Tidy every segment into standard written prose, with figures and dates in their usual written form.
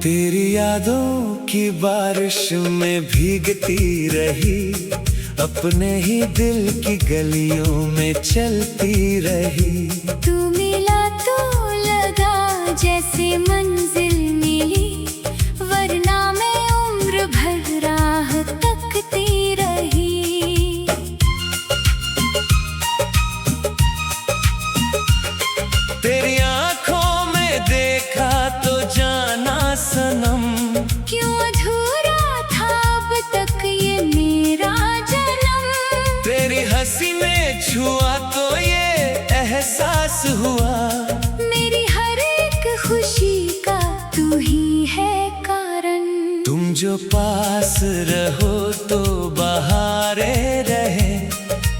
तेरी यादों की बारिश में भीगती रही, अपने ही दिल की गलियों में चलती रही। तू मिला तो लगा जैसे मंजिल मिली, वरना मैं उम्र भर राह तकती रही। तेरी आंखों में देखा तो जाना सनम, क्यों अधूरा था अब तक ये मेरा जन्म। तेरी हंसी में छुआ तो ये एहसास हुआ, मेरी हर एक खुशी का तू ही है कारण। तुम जो पास रहो तो बहारें रहे,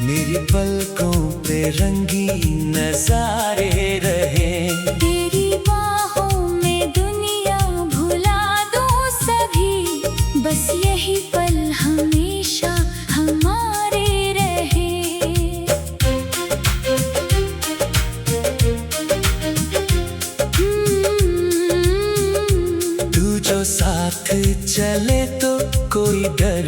मेरी पलकों पे रंगीन नजारे रहे। तेरी बाहों में दुनिया भुला दो सभी, बस यही पल हमेशा हमारे रहे। तू जो साथ चले तो कोई डर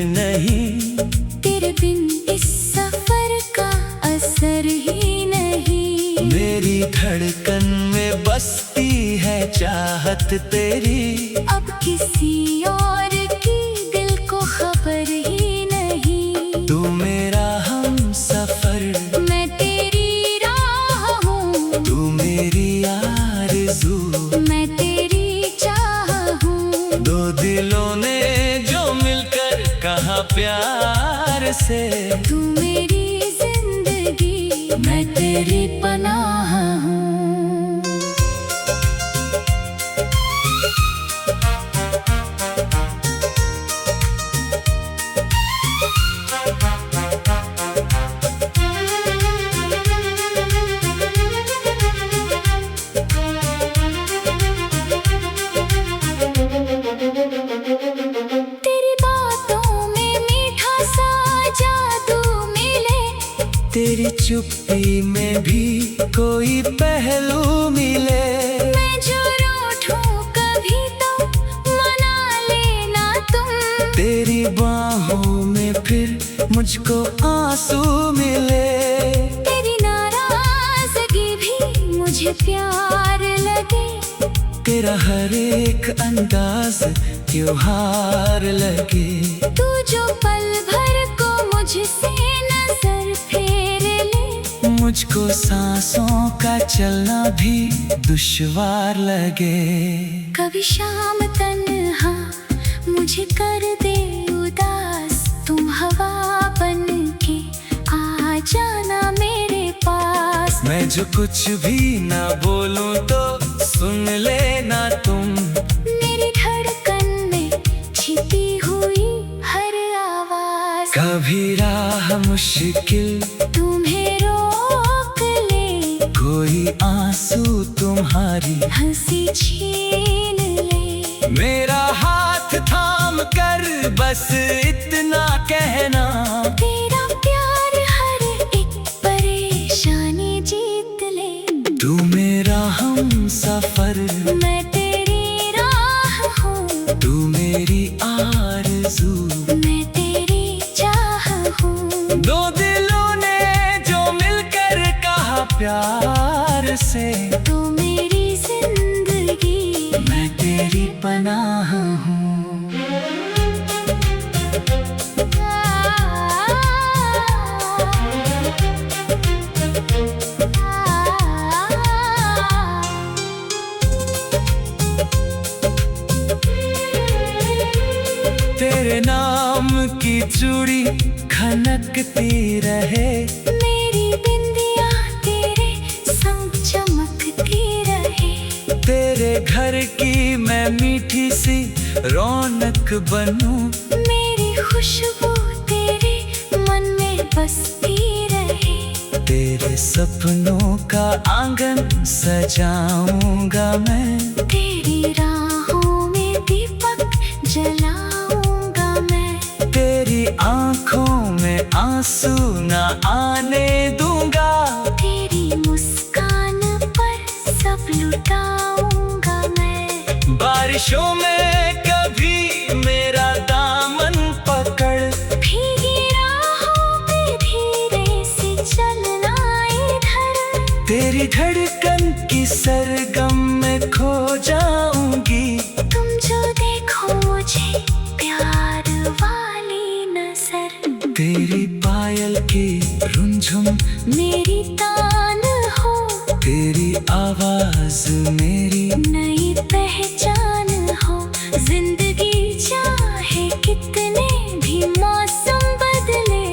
नहीं, तेरे बिन इस सफर का असर ही नहीं। मेरी धड़कन में बसती है चाहत तेरी, अब किसी और की दिल को खबर ही नहीं। तू मेरा हम सफर, मैं तेरी राह हूँ, तू मेरी आरज़ू, मैं तेरी चाह हूँ। दो दिलों ने जो मिलकर कहा प्यार से, तू मेरी जिंदगी, मैं तेरी पनाह हूँ। तेरी बातों में मीठा सा जादू मिले, तेरी चुप्पी में भी कोई पहलू मिले। मैं जो रूठूं कभी तो मना लेना तुम। तेरी बाहों में फिर मुझको आंसू मिले। तेरी नाराजगी भी मुझे प्यार लगे, तेरा हर एक अंदाज त्योहार लगे। तू जो पल भर को मुझसे नजर फेर ले, मुझको सांसों का चलना भी दुश्वार लगे। कभी शाम तन्हा मुझे कर दे उदास, तुम हवा बन के आ जाना मेरे पास। मैं जो कुछ भी ना बोलूं तो सुन लेना तुम, मेरी धड़कन में छिपी हुई हर आवाज। कभी राह मुश्किल तुम्हें रोक ले, कोई आंसू तुम्हारी हंसी छीन ले। मेरा हाथ थाम कर बस इतना कहना, तेरा प्यार हर एक परेशानी जीत ले। तू मेरा हम सफर, मैं तेरी राह हूँ, तू मेरी आरज़ू, मैं तेरी चाह हूँ। दो दिलों ने जो मिलकर कहा प्यार से, तू मेरी जिंदगी, मैं तेरी पनाह हूँ। तेरे नाम की चूड़ी खनकती रहे, मेरी बिंदिया तेरे संग चमकती रहे। तेरे घर की मैं मीठी सी रौनक बनूं, मेरी खुशबू तेरे मन में बसती रहे। तेरे सपनों का आंगन सजाऊंगा मैं, तेरी राहों में दीपक जलाऊंगा मैं। तेरी आंखों में आंसू न आने दूंगा, तेरी मुस्कान पर सब लुटा बारिशों में कभी मेरा दामन पकड़, भीगी राहों पे धीरे से चलना इधर। तेरी धड़कन की सरगम में खो जाऊंगी। तुम जो देखो मुझे प्यार वाली नजर, तेरी पायल की रुनझुन मेरी तान हो, तेरी आवाज मेरी नई पहचान हो। जिंदगी चाहे कितने भी मौसम बदले,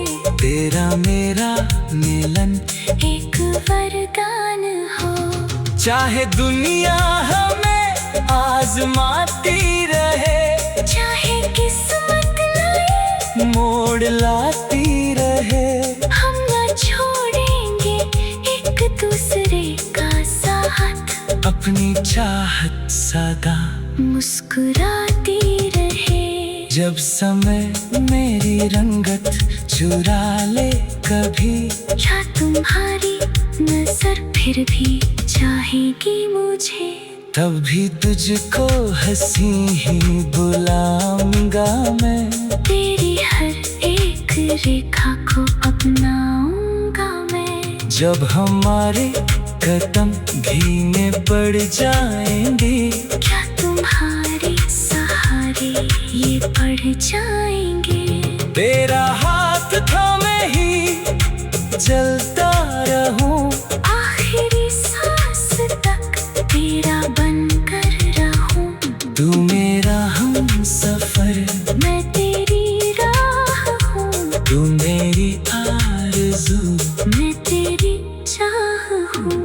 तेरा मेरा मिलन एक वरदान हो। चाहे दुनिया हमें आजमाती रहे, चाहे किस्मत लाए मोड़ लाती रहे, हम न छोड़ेंगे एक दूसरे का साथ। अपनी चाहत सदा मुस्कुराती रहे। जब समय मेरी रंगत चुरा ले कभी, क्या तुम्हारी नजर फिर भी चाहेगी मुझे, तब भी तुझको हंसी ही बुलाऊंगा मैं। तेरी हर एक रेखा को अपनाऊंगा मैं। जब हमारे कदम भीगे पड़ जाएंगे, क्या तुम्हारे सहारे ये पड़ जाएंगे। तेरा हाथ थामे ही चलता रहूं, आखिरी सांस तक तेरा बनकर रहूं। तू मेरा हम सफर, मैं तेरी राह हूँ, तू मेरी आरज़ू, मैं तेरी चाह हूँ।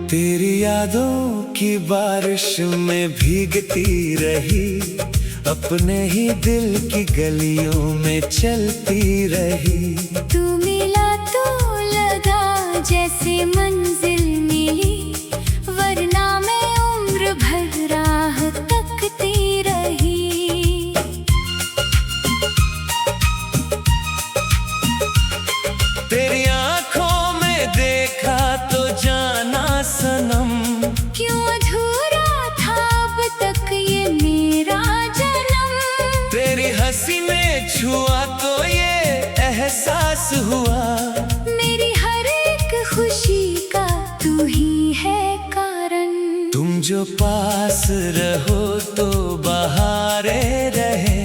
तेरी यादों की बारिश में भीगती रही, अपने ही दिल की गलियों में चलती रही। तू मिला तो लगा जैसे मंजिल मिली, वरना मैं उम्र भर राह तकती रही। तेरी आंखों में देखा तो जाना सनम, क्यों अधूरा था अब तक ये मेरा जन्म। तेरी हंसी में छुआ तो ये एहसास हुआ, मेरी हर एक खुशी का तू ही है कारण। तुम जो पास रहो तो बहारे रहे,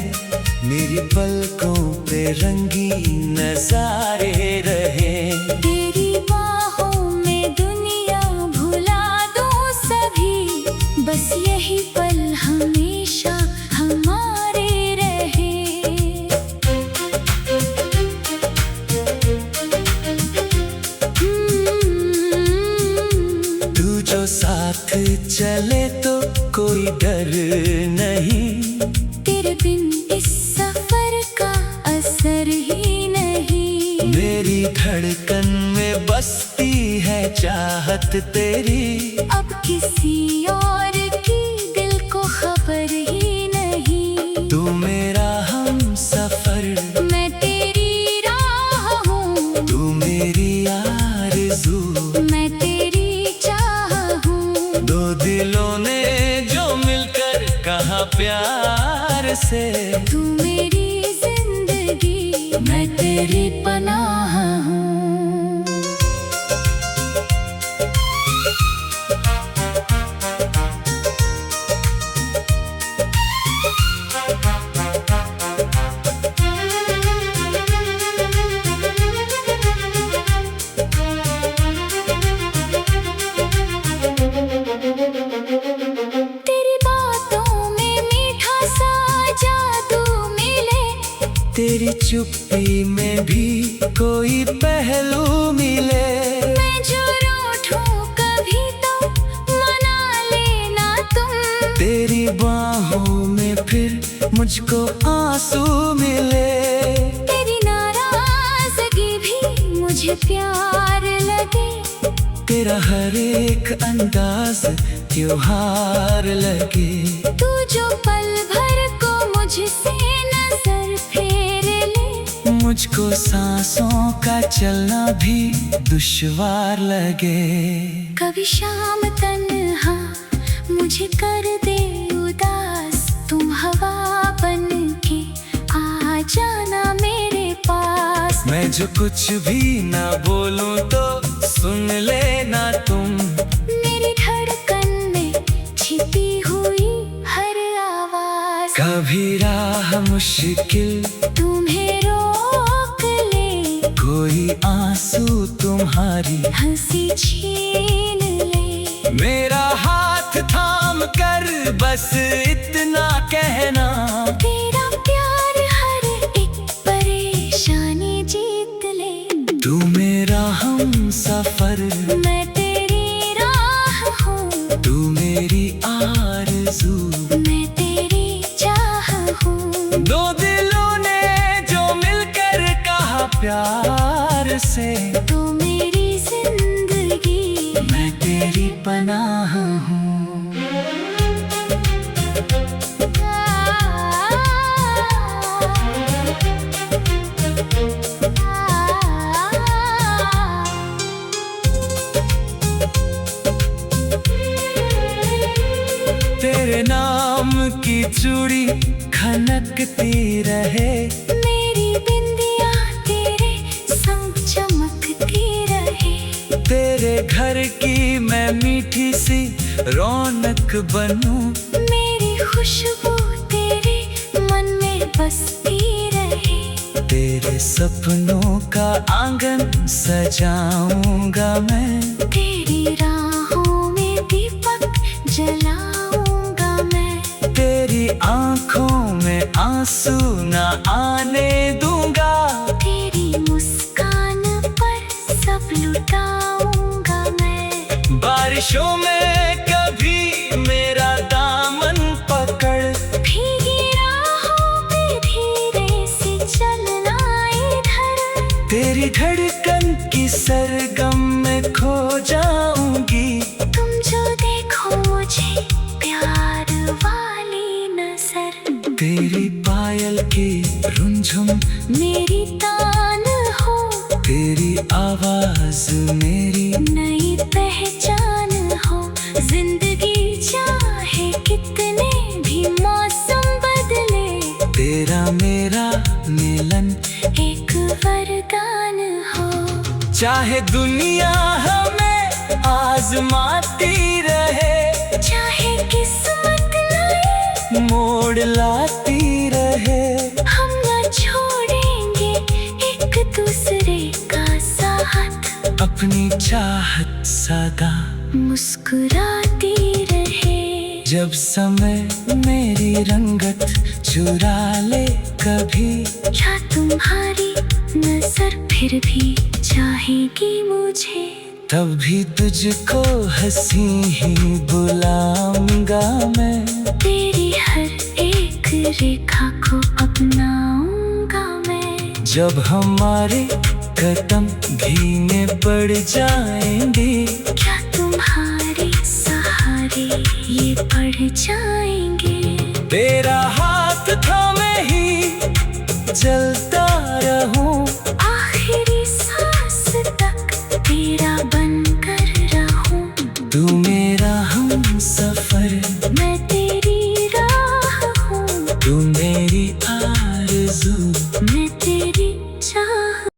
मेरी पलकों पे रंगीन नजारे रहे। तेरी बाहों में दुनिया भुला दूं सभी, बस यही पल हमेशा हमारे रहे। तू जो साथ चले तो कोई डर नहीं, तेरे बिन इस सफर का असर ही नहीं। मेरी धड़कन में बसती है चाहत तेरी, अब किसी और की दिल को खबर ही नहीं। तू मेरा हम सफर, मैं तेरी राह हूँ, तू मेरी आरज़ू, मैं तेरी चाह हूँ। दो दिलों ने जो मिलकर कहा प्यार से, तू मेरी जिंदगी, मैं तेरी पनाह हूँ। तेरी बातों में मीठा सा जादू मिले, तेरी चुप्पी में भी कोई पहलू मिले। मैं जो रूठूं कभी बाहों में फिर मुझको आंसू मिले। तेरी नाराजगी भी मुझे प्यार लगे। तेरा हर एक अंदाज त्योहार लगे। तू जो पल भर को मुझसे नजर फेर ले। मुझको सांसों का चलना भी दुश्वार लगे। कभी शाम तन्हा मुझे कर दे उदास, तुम हवा बन के आ जाना मेरे पास। मैं जो कुछ भी ना बोलूं तो सुन लेना तुम। मेरी धड़कन में छिपी हुई हर आवाज। कभी राह मुश्किल तुम्हें रोक ले। कोई आंसू तुम्हारी हंसी छीन ले। मेरा हाथ थाम कर बस इतना कहना। तेरा प्यार हर एक परेशानी जीत ले। तू मेरा हम सफर, मैं तेरी राह हूँ। तू मेरी आरज़ू, मैं तेरी चाह हूँ। दो दिलों ने जो मिलकर कहा प्यार से, तू मेरी जिंदगी, मैं तेरी पनाह हूँ। तेरे नाम की चूड़ी खनकती रहे। मेरी बिंदिया तेरे संग चमकती रहे। तेरे घर की मैं मीठी सी रौनक बनूं। मेरी खुशबू तेरे मन में बसती रहे। तेरे सपनों का आंगन सजाऊंगा मैं। तेरी राहों में दीपक जलाऊंगा मैं। तेरी आंखों में आंसू न आने दूंगा। तेरी मुस्कान पर सब लुटाऊंगा मैं। बारिशों में कभी मेरा दामन पकड़। भीगी राहों पे धीरे से चलना इधर। तेरी धड़कन की सरगम में खो जाऊंगी। तुम जो देखो मुझे प्यार वाली नजर। तेरी पायल की रुंझुन मेरी तान हो। तेरी आवाज मेरी नई पहचान हो। जिंदगी चाहे कितने भी मौसम बदले। तेरा मेरा मिलन एक वरदान हो। चाहे दुनिया हमें आजमाती रहे। चाहे किस्मत लाए मोड़ लाती रहे। हम न छोड़ेंगे एक दूसरे का साथ। अपनी चाहत सदा मुस्कुराती रहे। जब समय मेरी रंगत चुरा ले कभी। क्या तुम्हारी नजर फिर भी चाहेगी मुझे। तब भी तुझको हंसी ही बुलाऊंगा मैं। तेरी हर एक रेखा को अपनाऊंगा मैं। जब हमारे कदम भीगे पड़ जाएंगे। क्या तुम्हारे सहारे ये पड़ जाएंगे। तेरा हाथ थामे ही चलता रहूं।